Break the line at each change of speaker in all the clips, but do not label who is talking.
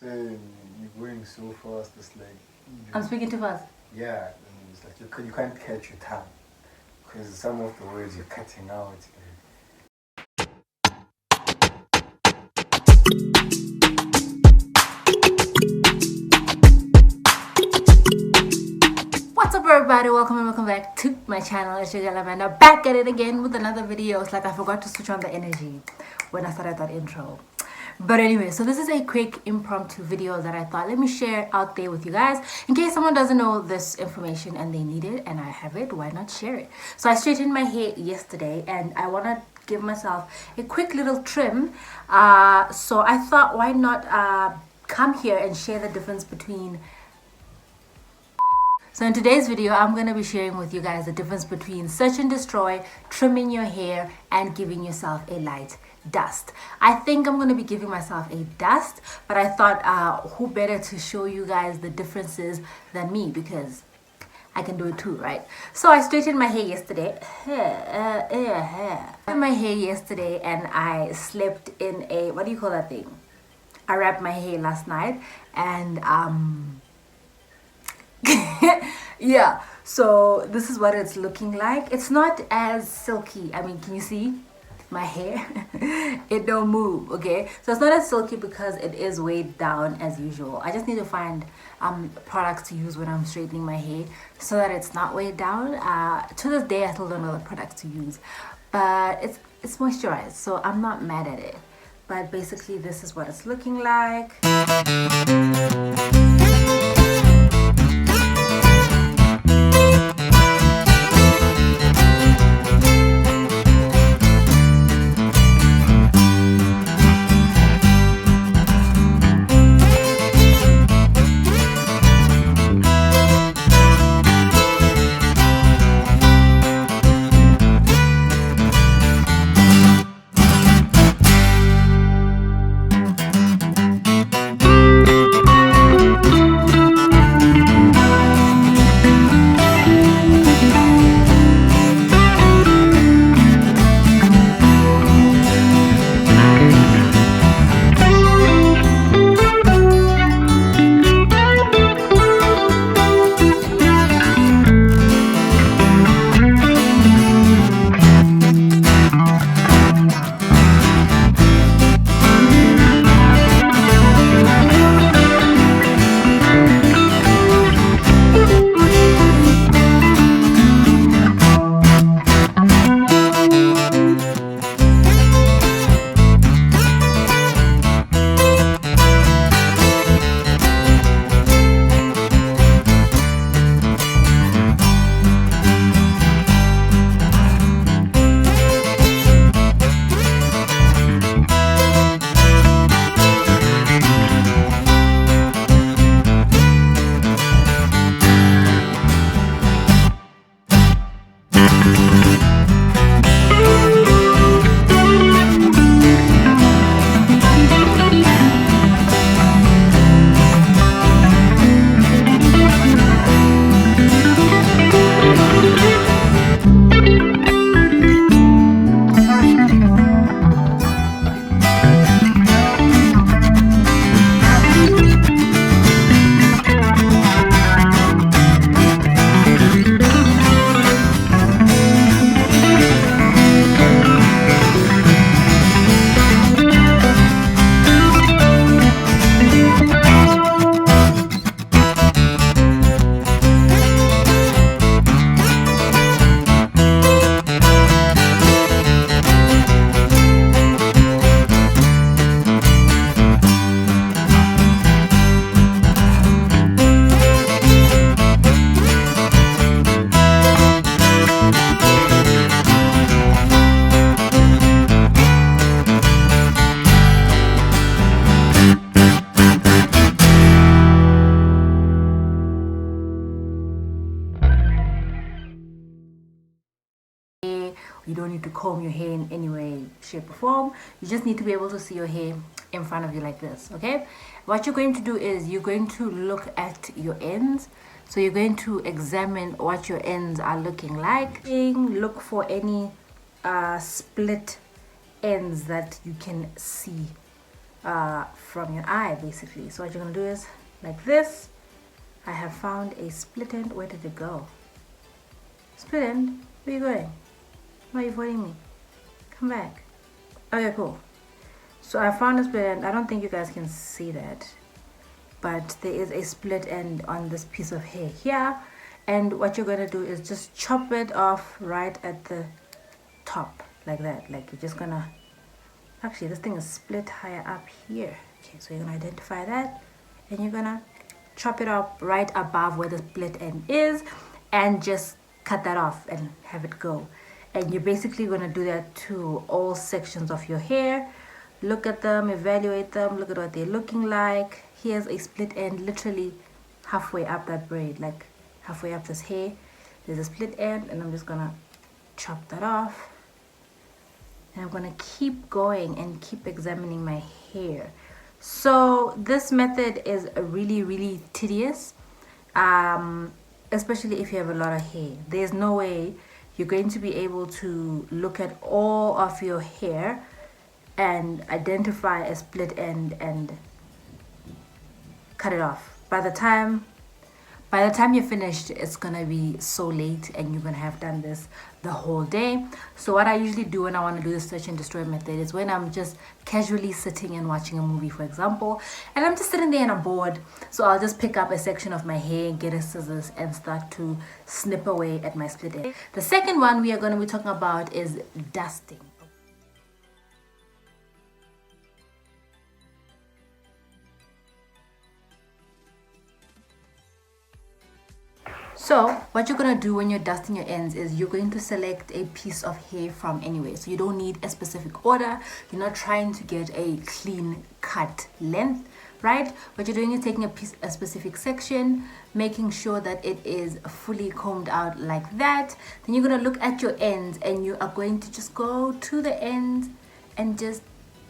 You're going so fast. It's like
I'm speaking too fast.
Yeah, it's like you can't catch your tongue because some of the words you're cutting out.
What's up, everybody? Welcome back to my channel. It's your girl Amanda, back at it again with another video. It's like I forgot to switch on the energy when I started that intro. But anyway, so this is a quick impromptu video that I thought let me share out there with you guys in case someone doesn't know this information and they need it and I have it. Why not share it? So I straightened my hair yesterday and I want to give myself a quick little trim. So I thought why not come here and share the difference between. So in today's video, I'm going to be sharing with you guys the difference between search and destroy, trimming your hair, and giving yourself a light dust. I think I'm going to be giving myself a dust, but I thought who better to show you guys the differences than me, because I can do it too, right? So I straightened my hair yesterday. And I slept in a, what do you call that thing? I wrapped my hair last night and yeah, so this is what it's looking like. It's not as silky. I mean, can you see my hair? It don't move, okay? So it's not as silky because it is weighed down as usual. I just need to find products to use when I'm straightening my hair so that it's not weighed down. To this day, I still don't know the products to use, but it's moisturized, so I'm not mad at it. But basically, this is what it's looking like. You don't need to comb your hair in any way, shape, or form. You just need to be able to see your hair in front of you like this, okay? What you're going to do is you're going to look at your ends. So you're going to examine what your ends are looking like. Look for any split ends that you can see. from your eye basically. So what you're gonna do is like this. I have found a split end. Where did it go? Split end, where are you going? Why are you avoiding me? Come back. Okay, cool. So I found a split end. I don't think you guys can see that, but there is a split end on this piece of hair here, and what you're gonna do is just chop it off right at the top like that. Like you're just gonna, actually this thing is split higher up here. Okay, so you're gonna identify that and you're gonna chop it up right above where the split end is and just cut that off and have it go. And you're basically going to do that to all sections of your hair. Look at them, evaluate them, look at what they're looking like. Here's a split end literally halfway up that braid, like halfway up this hair. There's a split end, and I'm just going to chop that off. And I'm going to keep going and keep examining my hair. So this method is really tedious, especially if you have a lot of hair. There's no way you're going to be able to look at all of your hair and identify a split end and cut it off. By the time you're finished, it's gonna be so late and you're gonna have done this the whole day. So what I usually do when I want to do the search and destroy method is when I'm just casually sitting and watching a movie, for example, and I'm just sitting there and I'm bored. So I'll just pick up a section of my hair, get a scissors, and start to snip away at my split end. The second one we are going to be talking about is dusting. So what you're going to do when you're dusting your ends is you're going to select a piece of hair from anywhere. So you don't need a specific order. You're not trying to get a clean cut length, right? What you're doing is taking a specific section, making sure that it is fully combed out like that. Then you're going to look at your ends and you are going to just go to the ends and just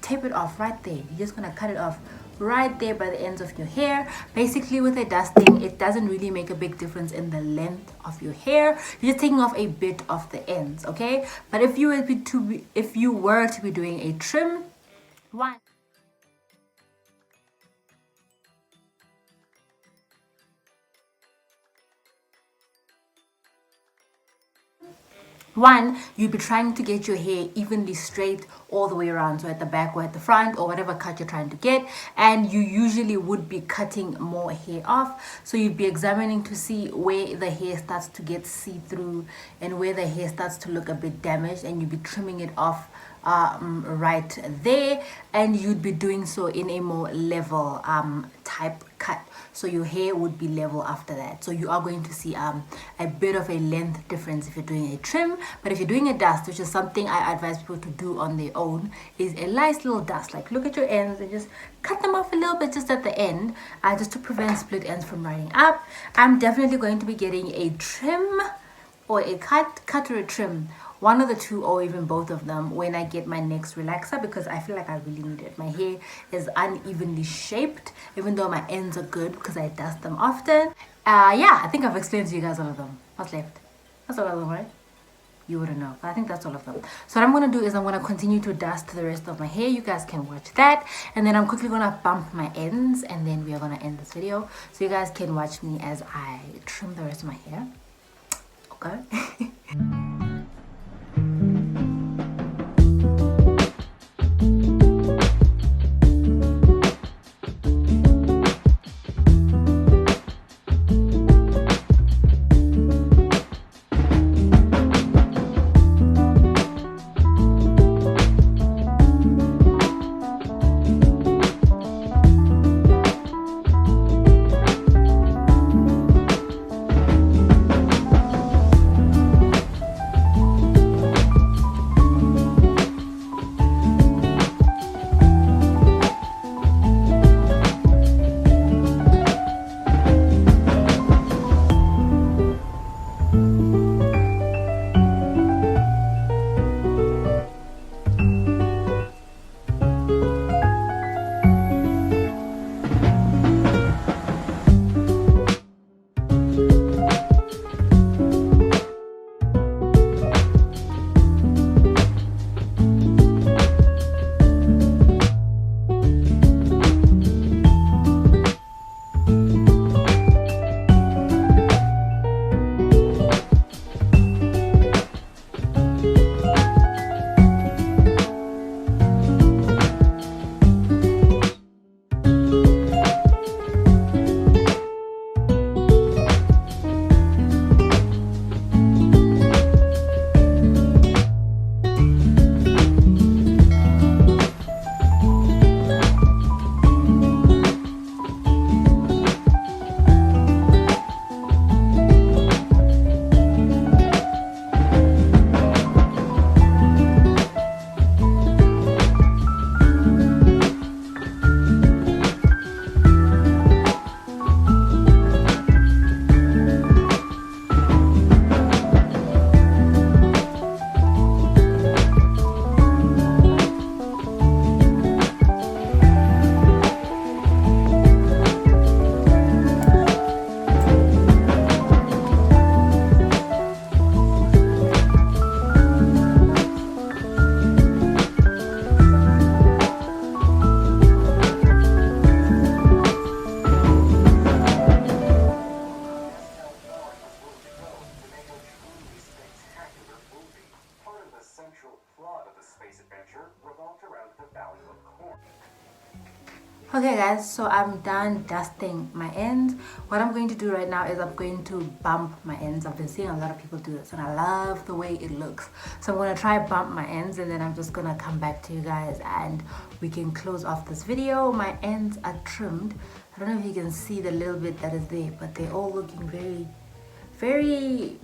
tape it off right there. You're just going to cut it off right there by the ends of your hair. Basically with a dusting, it doesn't really make a big difference in the length of your hair. You're just taking off a bit of the ends, okay? But if you were to be doing a trim, One, you'd be trying to get your hair evenly straight all the way around, so at the back or at the front or whatever cut you're trying to get, and you usually would be cutting more hair off. So you'd be examining to see where the hair starts to get see-through and where the hair starts to look a bit damaged, and you'd be trimming it off right there, and you'd be doing so in a more level type cut, so your hair would be level after that. So you are going to see a bit of a length difference if you're doing a trim. But if you're doing a dust, which is something I advise people to do on their own, is a nice little dust. Like look at your ends and just cut them off a little bit just at the end, just to prevent split ends from running up. I'm definitely going to be getting a trim or a cut or a trim, one of the two or even both of them, when I get my next relaxer, because I feel like I really need it. My hair is unevenly shaped, even though my ends are good because I dust them often. Yeah, I think I've explained to you guys all of them. What's left? That's all of them, right? You wouldn't know, but I think that's all of them. So what I'm going to do is I'm going to continue to dust the rest of my hair. You guys can watch that, and then I'm quickly going to bump my ends, and then we are going to end this video so you guys can watch me as I trim the rest of my hair. Okay. Okay guys, so I'm done dusting my ends. What I'm going to do right now is I'm going to bump my ends. I've been seeing a lot of people do this and I love the way it looks. So I'm going to try bump my ends and then I'm just going to come back to you guys and we can close off this video. My ends are trimmed. I don't know if you can see the little bit that is there, but they're all looking very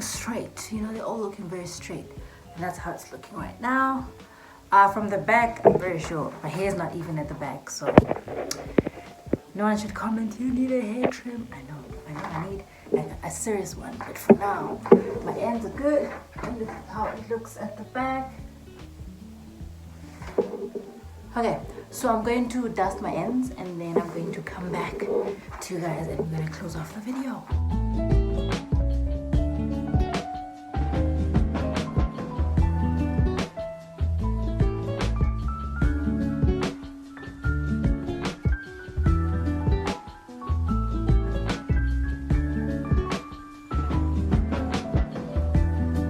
straight. You know, they're all looking very straight. And that's how it's looking right now. From the back, I'm very sure my hair is not even at the back, so no one should comment, you need a hair trim. I know I need like a serious one, but for now, my ends are good. And look at how it looks at the back. Okay, so I'm going to dust my ends and then I'm going to come back to you guys and we're going to close off the video.